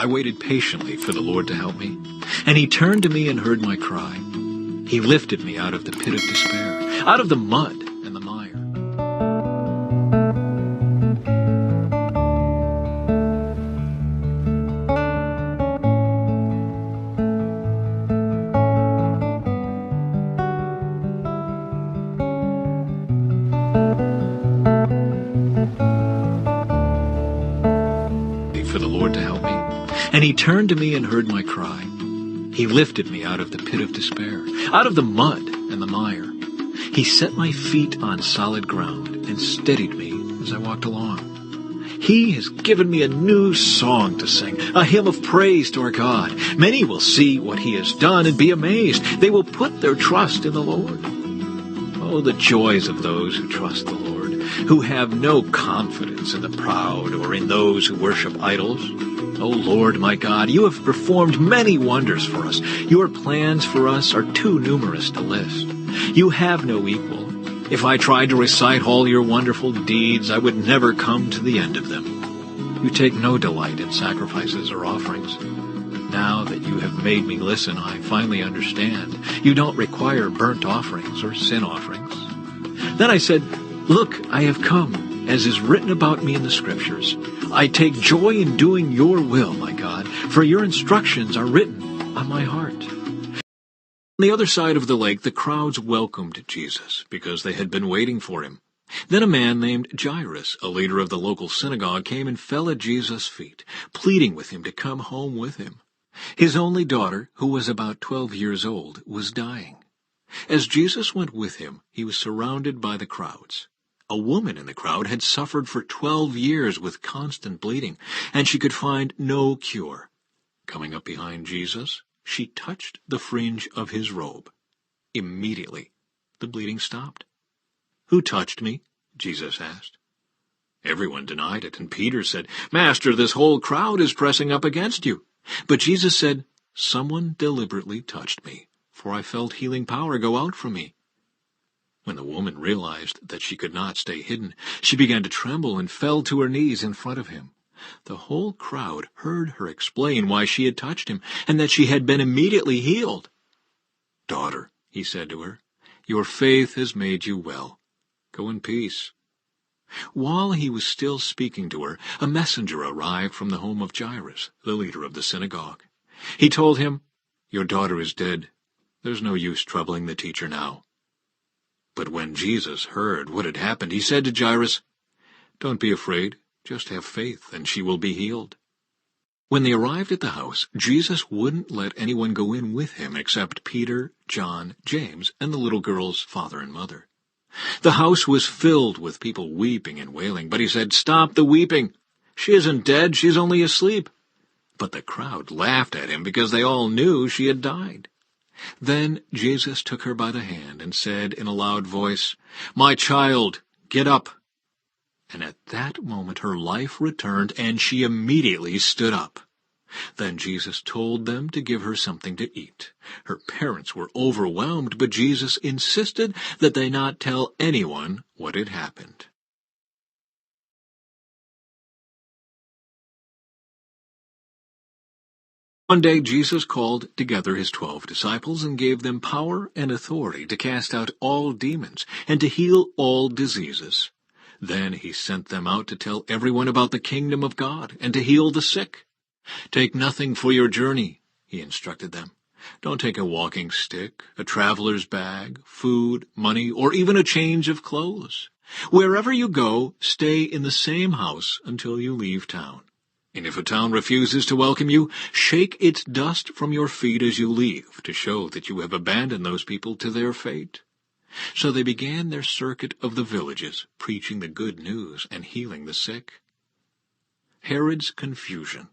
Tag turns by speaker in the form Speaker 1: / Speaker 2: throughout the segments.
Speaker 1: I waited patiently for the Lord to help me, and he turned to me and heard my cry. He lifted me out of the pit of despair, out of the mud and the mire. For the Lord to help me, and he turned to me and heard my cry. He lifted me out of the pit of despair, out of the mud and the mire. He set my feet on solid ground and steadied me as I walked along. He has given me a new song to sing, a hymn of praise to our God. Many will see what he has done and be amazed. They will put their trust in the Lord. Oh, the joys of those who trust the Lord, who have no confidence in the proud or in those who worship idols. O Lord, my God, you have performed many wonders for us. Your plans for us are too numerous to list. You have no equal. If I tried to recite all your wonderful deeds, I would never come to the end of them. You take no delight in sacrifices or offerings. Now that you have made me listen, I finally understand. You don't require burnt offerings or sin offerings. Then I said, Look, I have come, as is written about me in the Scriptures. I take joy in doing your will, my God, for your instructions are written on my heart. On the other side of the lake, the crowds welcomed Jesus because they had been waiting for him. Then a man named Jairus, a leader of the local synagogue, came and fell at Jesus' feet, pleading with him to come home with him. His only daughter, who was about 12 years old, was dying. As Jesus went with him, he was surrounded by the crowds. A woman in the crowd had suffered for 12 years with constant bleeding, and she could find no cure. Coming up behind Jesus, she touched the fringe of his robe. Immediately, the bleeding stopped. "Who touched me?" Jesus asked. Everyone denied it, and Peter said, "Master, this whole crowd is pressing up against you." But Jesus said, "Someone deliberately touched me, for I felt healing power go out from me." When the woman realized that she could not stay hidden, she began to tremble and fell to her knees in front of him. The whole crowd heard her explain why she had touched him, and that she had been immediately healed. "Daughter," he said to her, "your faith has made you well. Go in peace." While he was still speaking to her, a messenger arrived from the home of Jairus, the leader of the synagogue. He told him, "Your daughter is dead. There's no use troubling the teacher now." But when Jesus heard what had happened, he said to Jairus, "Don't be afraid. Just have faith, and she will be healed." When they arrived at the house, Jesus wouldn't let anyone go in with him except Peter, John, James, and the little girl's father and mother. The house was filled with people weeping and wailing, but he said, "Stop the weeping. She isn't dead, she's only asleep." But the crowd laughed at him because they all knew she had died. Then Jesus took her by the hand and said in a loud voice, "My child, get up." And at that moment her life returned, and she immediately stood up. Then Jesus told them to give her something to eat. Her parents were overwhelmed, but Jesus insisted that they not tell anyone what had happened. One day Jesus called together his 12 disciples and gave them power and authority to cast out all demons and to heal all diseases. Then he sent them out to tell everyone about the kingdom of God and to heal the sick. "Take nothing for your journey," he instructed them. "Don't take a walking stick, a traveler's bag, food, money, or even a change of clothes. Wherever you go, stay in the same house until you leave town. And if a town refuses to welcome you, shake its dust from your feet as you leave to show that you have abandoned those people to their fate." So they began their circuit of the villages, preaching the good news and healing the sick. Herod's confusion.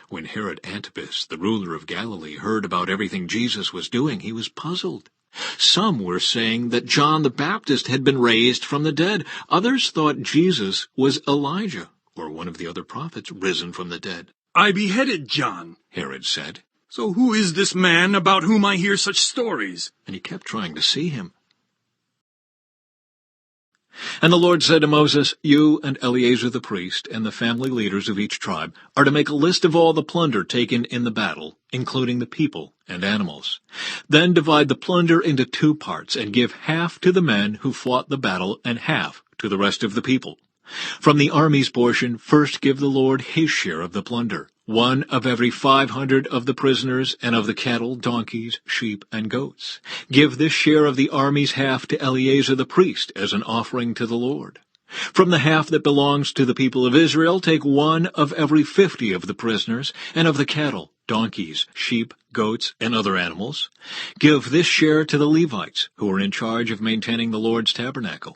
Speaker 1: When Herod Antipas, the ruler of Galilee, heard about everything Jesus was doing, he was puzzled. Some were saying that John the Baptist had been raised from the dead. Others thought Jesus was Elijah, or one of the other prophets risen from the dead.
Speaker 2: "I beheaded John,"
Speaker 1: Herod said.
Speaker 2: "So who is this man about whom I hear such stories?"
Speaker 1: And he kept trying to see him. And the Lord said to Moses, "You and Eleazar the priest and the family leaders of each tribe are to make a list of all the plunder taken in the battle, including the people and animals. Then divide the plunder into two parts and give half to the men who fought the battle and half to the rest of the people. From the army's portion, first give the Lord his share of the plunder, 1 of every 500 of the prisoners and of the cattle, donkeys, sheep, and goats. Give this share of the army's half to Eleazar the priest as an offering to the Lord. From the half that belongs to the people of Israel, take 1 of every 50 of the prisoners and of the cattle, donkeys, sheep, goats, and other animals. Give this share to the Levites, who are in charge of maintaining the Lord's tabernacle."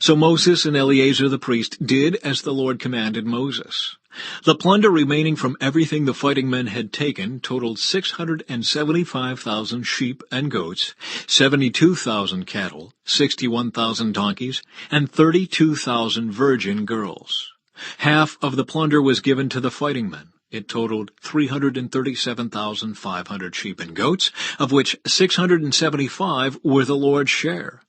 Speaker 1: So Moses and Eleazar the priest did as the Lord commanded Moses. The plunder remaining from everything the fighting men had taken totaled 675,000 sheep and goats, 72,000 cattle, 61,000 donkeys, and 32,000 virgin girls. Half of the plunder was given to the fighting men. It totaled 337,500 sheep and goats, of which 675 were the Lord's share.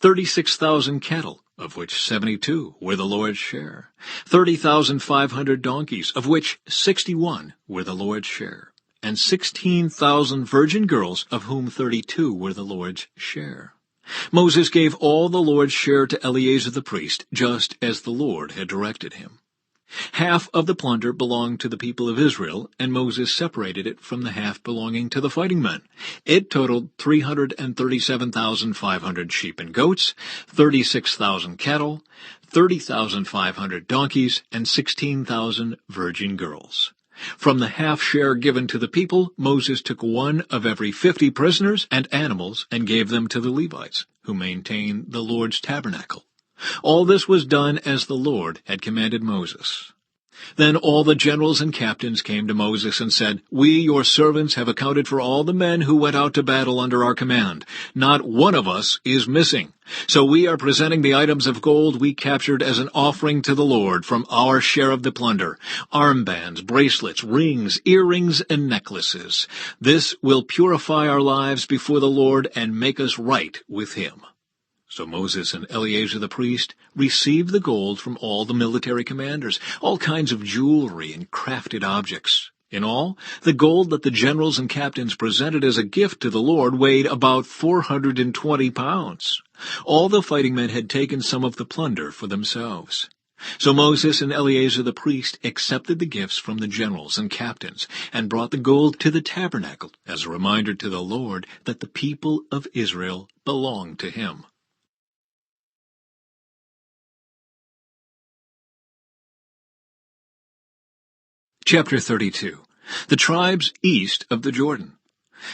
Speaker 1: 36,000 cattle, of which 72 were the Lord's share. 30,500 donkeys, of which 61 were the Lord's share. And 16,000 virgin girls, of whom 32 were the Lord's share. Moses gave all the Lord's share to Eleazar the priest, just as the Lord had directed him. Half of the plunder belonged to the people of Israel, and Moses separated it from the half belonging to the fighting men. It totaled 337,500 sheep and goats, 36,000 cattle, 30,500 donkeys, and 16,000 virgin girls. From the half share given to the people, Moses took 1 of every 50 prisoners and animals and gave them to the Levites, who maintain the Lord's tabernacle. All this was done as the Lord had commanded Moses. Then all the generals and captains came to Moses and said, "We, your servants, have accounted for all the men who went out to battle under our command. Not one of us is missing. So we are presenting the items of gold we captured as an offering to the Lord from our share of the plunder: armbands, bracelets, rings, earrings, and necklaces. This will purify our lives before the Lord and make us right with Him." So Moses and Eleazar the priest received the gold from all the military commanders, all kinds of jewelry and crafted objects. In all, the gold that the generals and captains presented as a gift to the Lord weighed about 420 pounds. All the fighting men had taken some of the plunder for themselves. So Moses and Eleazar the priest accepted the gifts from the generals and captains and brought the gold to the tabernacle as a reminder to the Lord that the people of Israel belonged to Him. Chapter 32. The tribes east of the Jordan.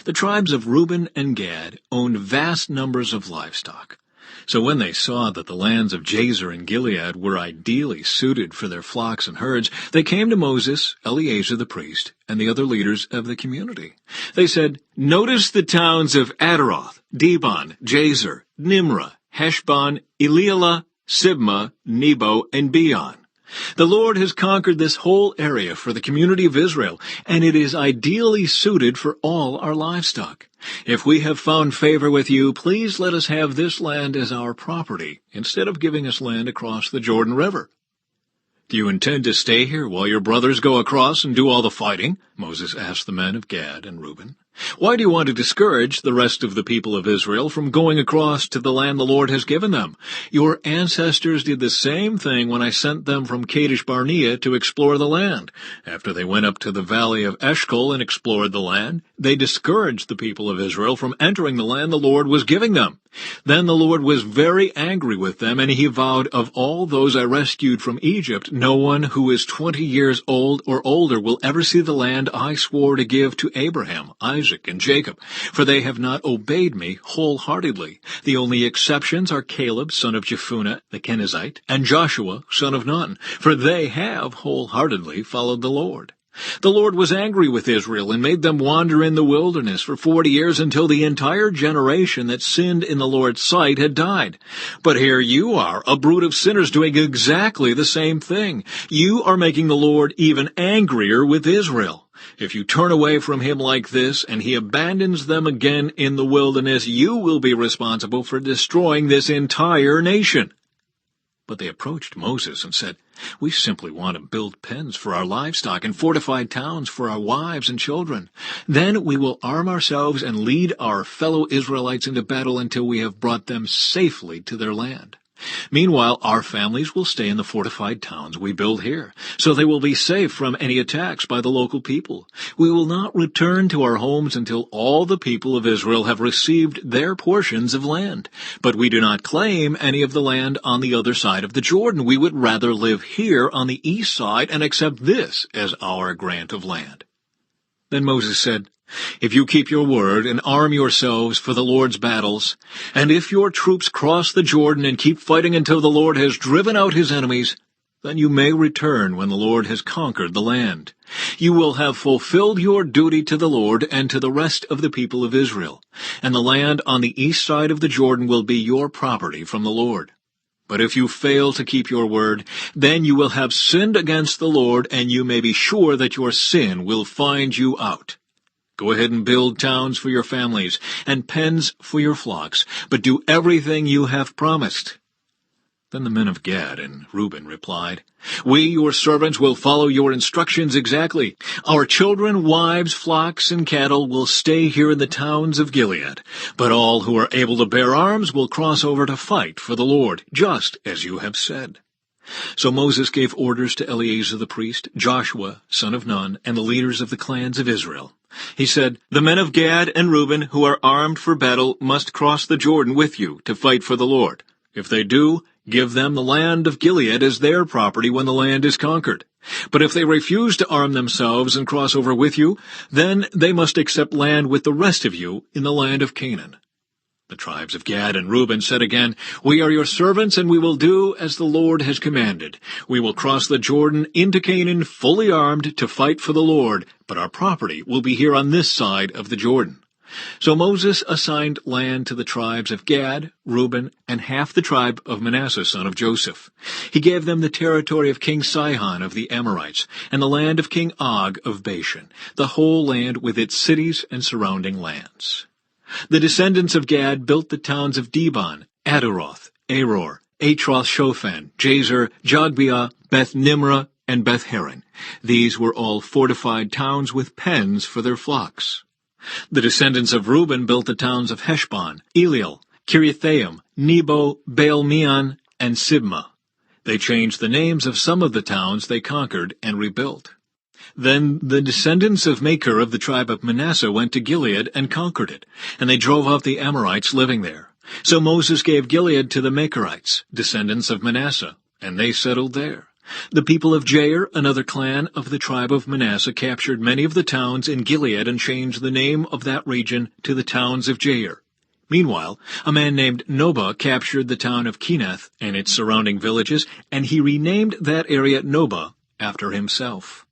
Speaker 1: The tribes of Reuben and Gad owned vast numbers of livestock. So when they saw that the lands of Jazer and Gilead were ideally suited for their flocks and herds, they came to Moses, Eleazar the priest, and the other leaders of the community. They said, "Notice the towns of Adaroth, Dibon, Jazer, Nimrah, Heshbon, Elealeh, Sibmah, Nebo, and Beon. The Lord has conquered this whole area for the community of Israel, and it is ideally suited for all our livestock. If we have found favor with you, please let us have this land as our property, instead of giving us land across the Jordan River." "Do you intend to stay here while your brothers go across and do all the fighting?" Moses asked the men of Gad and Reuben. "Why do you want to discourage the rest of the people of Israel from going across to the land the Lord has given them? Your ancestors did the same thing when I sent them from Kadesh Barnea to explore the land. After they went up to the valley of Eshcol and explored the land, they discouraged the people of Israel from entering the land the Lord was giving them. Then the Lord was very angry with them, and He vowed, 'Of all those I rescued from Egypt, no one who is 20 years old or older will ever see the land I swore to give to Abraham, Isaac, and Jacob, for they have not obeyed me wholeheartedly. The only exceptions are Caleb, son of Jephunneh, the Kenizzite, and Joshua, son of Nun, for they have wholeheartedly followed the Lord.' The Lord was angry with Israel and made them wander in the wilderness for 40 years until the entire generation that sinned in the Lord's sight had died. But here you are, a brood of sinners, doing exactly the same thing. You are making the Lord even angrier with Israel. If you turn away from Him like this and He abandons them again in the wilderness, you will be responsible for destroying this entire nation." But they approached Moses and said, "We simply want to build pens for our livestock and fortified towns for our wives and children. Then we will arm ourselves and lead our fellow Israelites into battle until we have brought them safely to their land. Meanwhile, our families will stay in the fortified towns we build here, so they will be safe from any attacks by the local people. We will not return to our homes until all the people of Israel have received their portions of land. But we do not claim any of the land on the other side of the Jordan. We would rather live here on the east side and accept this as our grant of land." Then Moses said, "If you keep your word and arm yourselves for the Lord's battles, and if your troops cross the Jordan and keep fighting until the Lord has driven out his enemies, then you may return when the Lord has conquered the land. You will have fulfilled your duty to the Lord and to the rest of the people of Israel, and the land on the east side of the Jordan will be your property from the Lord. But if you fail to keep your word, then you will have sinned against the Lord, and you may be sure that your sin will find you out. Go ahead and build towns for your families and pens for your flocks, but do everything you have promised." Then the men of Gad and Reuben replied, "We, your servants, will follow your instructions exactly. Our children, wives, flocks, and cattle will stay here in the towns of Gilead, but all who are able to bear arms will cross over to fight for the Lord, just as you have said." So Moses gave orders to Eleazar the priest, Joshua, son of Nun, and the leaders of the clans of Israel. He said, "The men of Gad and Reuben who are armed for battle must cross the Jordan with you to fight for the Lord. If they do, give them the land of Gilead as their property when the land is conquered. But if they refuse to arm themselves and cross over with you, then they must accept land with the rest of you in the land of Canaan." The tribes of Gad and Reuben said again, "We are your servants, and we will do as the Lord has commanded. We will cross the Jordan into Canaan fully armed to fight for the Lord, but our property will be here on this side of the Jordan." So Moses assigned land to the tribes of Gad, Reuben, and half the tribe of Manasseh, son of Joseph. He gave them the territory of King Sihon of the Amorites, and the land of King Og of Bashan, the whole land with its cities and surrounding lands. The descendants of Gad built the towns of Dibon, Adaroth, Aror, Atroth-Shophan, Jazer, Jogbeah, Beth-Nimrah, and Beth-Haran. These were all fortified towns with pens for their flocks. The descendants of Reuben built the towns of Heshbon, Eliel, Kiriathaim, Nebo, Baal-Meon, and Sibmah. They changed the names of some of the towns they conquered and rebuilt. Then the descendants of Machir of the tribe of Manasseh went to Gilead and conquered it, and they drove out the Amorites living there. So Moses gave Gilead to the Machirites, descendants of Manasseh, and they settled there. The people of Jair, another clan of the tribe of Manasseh, captured many of the towns in Gilead and changed the name of that region to the towns of Jair. Meanwhile, a man named Nobah captured the town of Kenath and its surrounding villages, and he renamed that area Nobah after himself.